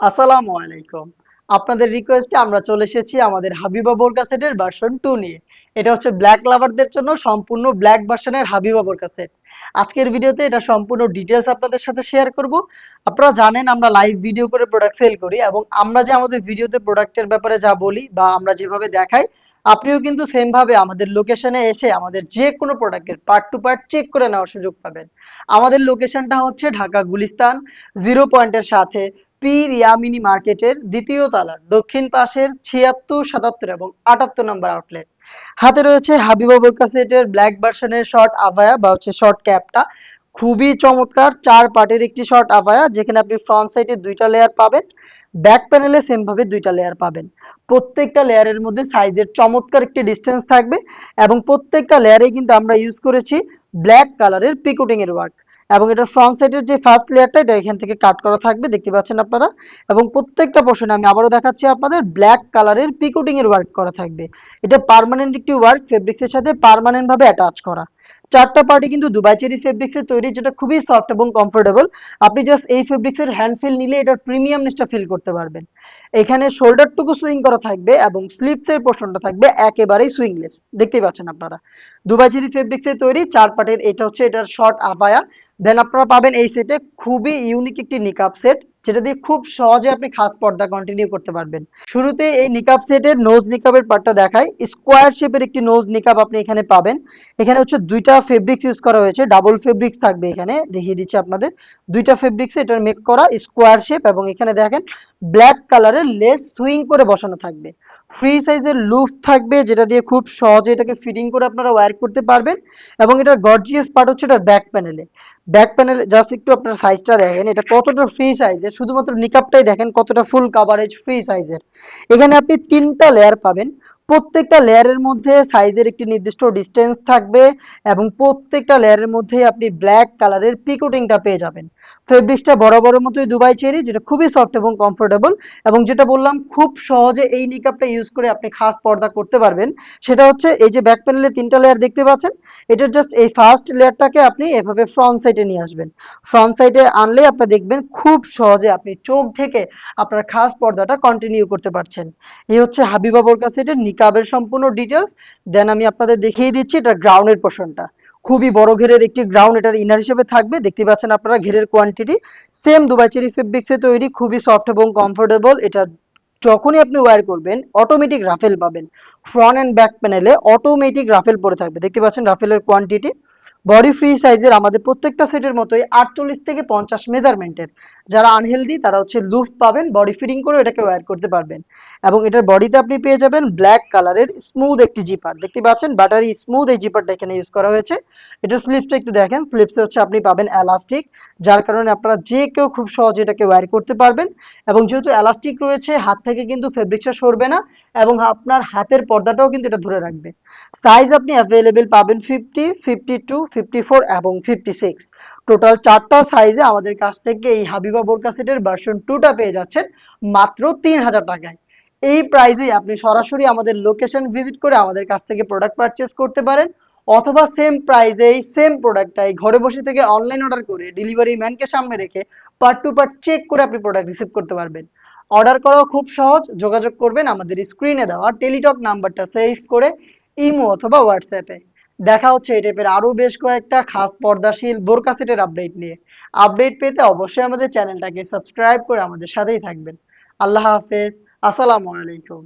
আসসালামু আলাইকুম। আপনাদের রিকোয়েস্টে আমরা চলে এসেছি আমাদের হাবিবা বোরকা সেটের ভার্সন 2 নিয়ে। এটা হচ্ছে ব্ল্যাক লাভারদের জন্য সম্পূর্ণ ব্ল্যাক ভার্সনের হাবিবা বোরকা সেট। আজকের ভিডিওতে এটা সম্পূর্ণ ডিটেইলস আপনাদের সাথে শেয়ার করব। আপনারা জানেন আমরা লাইভ ভিডিও করে প্রোডাক্ট সেল করি এবং আমরা যে আমাদের ভিডিওতে প্রোডাক্টের ব্যাপারে যা বলি বা আমরা যেভাবে দেখাই, আপনিও কিন্তু সেম ভাবে আমাদের লোকেশনে এসে আমাদের যে কোনো প্রোডাক্টের পার্ট টু পার্ট চেক করে নেওয়ার সুযোগ পাবেন। আমাদের লোকেশনটা হচ্ছে ঢাকা গুলিস্তান 0 পয়েন্টের সাথে পীর ইয়ামিনী মার্কেটের দ্বিতীয় তলার দক্ষিণ পাশের 76, 77 এবং 78 নম্বর আউটলেট। হাতে রয়েছে হাবিবা বোরকা সেটের ব্ল্যাক ভার্সনের শর্ট আভায়া বা হচ্ছে শর্ট ক্যাপটা। খুবই চমৎকার 4 পার্টের একটি শর্ট আভায়া, যেখানে আপনি ফ্রন্ট সাইডে 2টা লেয়ার পাবেন, ব্যাক প্যানেলে সেম ভাবে 2টা লেয়ার পাবেন। প্রত্যেকটা লেয়ারের মধ্যে সাইজের চমৎকার একটি ডিস্টেন্স থাকবে এবং প্রত্যেকটা লেয়ারে কিন্তু আমরা ইউজ করেছি ব্ল্যাক কালারের পিকোটিং এর ওয়ার্ক। এবং এটা ফ্রন্ট সাইডের যে ফার্স্ট লেয়ারটা এটা এখান থেকে কাট করা থাকবে, দেখতে পাচ্ছেন আপনারা। এবং প্রত্যেকটা পোর্শনে আমি আবারও দেখাচ্ছি আপনাদের ব্ল্যাক কালারের পিকোটিং এর ওয়ার্ক করা থাকবে। এটা পার্মানেন্ট একটি ওয়ার্ক, ফেব্রিক্সের সাথে পার্মানেন্ট ভাবে অ্যাটাচ করা। 4টা পার্টি কিন্তু দুবাই চেরি ফেব্রিক্সের তৈরি, যেটা খুবই সফট এবং কমফোর্টেবল। আপনি জাস্ট এই ফেব্রিক্সের হ্যান্ড ফিল নিলে এটার প্রিমিয়ামনেসটা ফিল করতে পারবেন। এখানে শোল্ডারটুকু সুইং করা থাকবে এবং স্লিপসের পোর্শনটা থাকবে একেবারেই সুইংলেস, দেখতেই পাচ্ছেন আপনারা। দুবাই চেরি ফেব্রিক্সের তৈরি 4 পার্টের এটা হচ্ছে এটার শর্ট আবায়া। দেন আপনারা পাবেন এই সেটে খুবই ইউনিক একটি নিকাব সেট, যেটা দিয়ে খুব সহজে আপনি খাস পর্দা কন্টিনিউ করতে পারবেন। শুরুতে এই নিকাব সেটের নোজ নিকাবের পার্টটা দেখাই। স্কোয়ার শেপের একটি নোজ নিকাব আপনি এখানে পাবেন। এখানে হচ্ছে 2টা ফেব্রিক্স ইউজ করা হয়েছে, ডাবল ফেব্রিক্স থাকবে, এখানে দেখিয়ে দিচ্ছি আপনাদের। 2টা ফেব্রিক্সে এটার মেক করা স্কোয়ার শেপ এবং এখানে দেখেন ব্ল্যাক কালারের লেস সুইং করে বসানো থাকবে। ফ্রি সাইজের লুফ থাকবে, যেটা দিয়ে খুব সহজে এটাকে ফিটিং করে আপনারা ওয়্যার করতে পারবেন। এবং এটার গর্জিয়াস পার্ট হচ্ছে এটার ব্যাক প্যানেলে। ব্যাক প্যানেল জাস্ট একটু আপনার সাইজটা দেখেন, এটা কতটা ফ্রি সাইজের, শুধুমাত্র নিকাবটাই দেখেন কতটা ফুল কাভারেজ ফ্রি সাইজের। এখানে আপনি 3টা লেয়ার পাবেন। প্রত্যেকটা লেয়ারের মধ্যে সাইজের একটি নির্দিষ্ট ডিস্টেন্স থাকবে এবং প্রত্যেকটা লেয়ারের মধ্যে আপনি ব্ল্যাক কালারের পিকোটিংটা পেয়ে যাবেন। ফেব্রিক্সটা বরাবরের মতোই দুবাই চেরি, যেটা খুবই সফট এবং কমফোর্টেবল। এবং যেটা বললাম খুব সহজে এই নিকাবটা ইউজ করে আপনি খাস পর্দা করতে পারবেন, সেটা হচ্ছে এই যে ব্যাক প্যানেলে 3টা লেয়ার দেখতে পাচ্ছেন, এটার জাস্ট এই ফার্স্ট লেয়ারটাকে আপনি এভাবে ফ্রন্ট সাইডে নিয়ে আসবেন। ফ্রন্ট সাইডে আনলে আপনি দেখবেন খুব সহজে আপনি চোখ থেকে আপনার খাস পর্দাটা কন্টিনিউ করতে পারছেন। এই হচ্ছে হাবিবা বোরকা সেটের নিকাবের সম্পূর্ণ ডিটেলস। দেন আমি আপনাদের দেখিয়ে দিচ্ছি এটা গ্রাউন্ডের পোর্শনটা। খুবই বড় ঘেরের একটি গ্রাউন্ড এটার ইনার হিসেবে থাকবে, দেখতে পাচ্ছেন আপনারা ঘেরের কোয়ান্টিটি। সেম দুবাই চেরি ফেব্রিক্সে তৈরি, খুবই সফট এবং কমফোর্টেবল। এটা যখনই আপনি ওয়্যার করবেন অটোমেটিক রাফেল পাবেন। ফ্রন্ট এন্ড ব্যাক প্যানেলে অটোমেটিক রাফেল পড়ে থাকবে, দেখতে পাচ্ছেন রাফেলের কোয়ান্টিটি। বডি ফ্রি সাইজের আমাদের প্রত্যেকটা সেটের মতোই 48 থেকে 50 মেজারমেন্টের। যারা আনহেলদি তারা হচ্ছে লুফ পাবেন, বডি ফিটিং করে এটাকে ওয়্যার করতে পারবেন। এবং এটার বডিতে আপনি পেয়ে যাবেন ব্ল্যাক কালারের স্মুথ একটি জিপার, দেখতে পাচ্ছেন বাটারি স্মুথ এই জিপারটা এখানে ইউজ করা হয়েছে। এটার স্লিপসটা একটু দেখেন, স্লিপসে হচ্ছে আপনি পাবেন এলাস্টিক, যার কারণে আপনারা যে কেউ খুব সহজে এটাকে ওয়্যার করতে পারবেন। এবং যেহেতু এলাস্টিক রয়েছে, হাত থেকে কিন্তু ফেব্রিক্সটা সরবে না এবং আপনার হাতের পর্দাটাও কিন্তু এটা ধরে রাখবে। সাইজ আপনি অ্যাভেলেবেল পাবেন 50, 52, 54 এবং 56। টোটাল 4টা সাইজে আমাদের কাছ থেকে এই হাবিবা বোরকা সেটের ভার্সন 2টা পেয়ে যাচ্ছেন মাত্র 3000 টাকায়। এই প্রাইসে আপনি সরাসরি আমাদের লোকেশন ভিজিট করে আমাদের কাছ থেকে প্রোডাক্ট পারচেস করতে পারেন, অথবা সেম প্রাইসেই সেম প্রোডাক্টটাই ঘরে বসে থেকে অনলাইন অর্ডার করে ডেলিভারি ম্যানকে সামনে রেখে পার্ট টু পার্ট চেক করে আপনি প্রোডাক্ট রিসিভ করতে পারবেন। অর্ডার করাও খুব সহজ, যোগাযোগ করবেন আমাদের স্ক্রিনে দেওয়া টেলিটক নাম্বারটা সেভ করে ইমো অথবা হোয়াটসঅ্যাপে। দেখা হচ্ছে এই টাইপের আরো বেশ কয়েকটা খাস পর্দাশীল বোরকা সেটের আপডেট নিয়ে। আপডেট পেতে অবশ্যই আমাদের চ্যানেলটাকে সাবস্ক্রাইব করে আমাদের সাথেই থাকবেন। আল্লাহ হাফেজ। আসসালামু আলাইকুম।